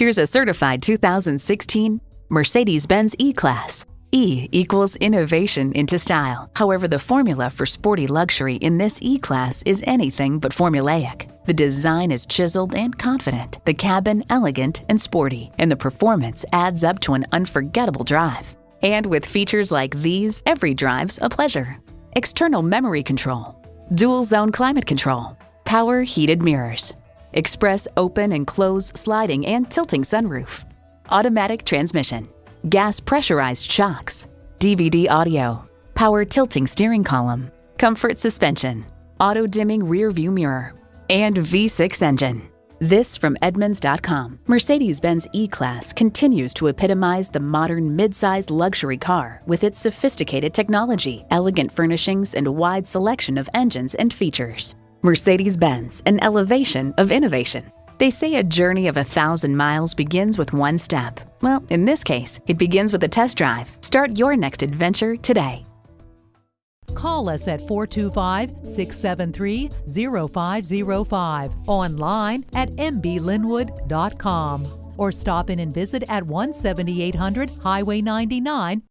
Here's a certified 2016 Mercedes-Benz E-Class. E equals innovation into style. However, the formula for sporty luxury in this E-Class is anything but formulaic. The design is chiseled and confident, the cabin elegant and sporty, and the performance adds up to an unforgettable drive. And with features like these, every drive's a pleasure. External memory control, dual zone climate control, power heated mirrors, express open and close sliding and tilting sunroof, automatic transmission, gas pressurized shocks, DVD audio, power tilting steering column, comfort suspension, auto dimming rear view mirror, and V6 engine. This from Edmunds.com. Mercedes-Benz E-Class continues to epitomize the modern mid-sized luxury car with its sophisticated technology, elegant furnishings, and wide selection of engines and features. Mercedes-Benz, an elevation of innovation. They say a journey of 1,000 miles begins with one step. Well, in this case, it begins with a test drive. Start your next adventure today. Call us at 425-673-0505, online at mblynnwood.com, or stop in and visit at 17800 Highway 99,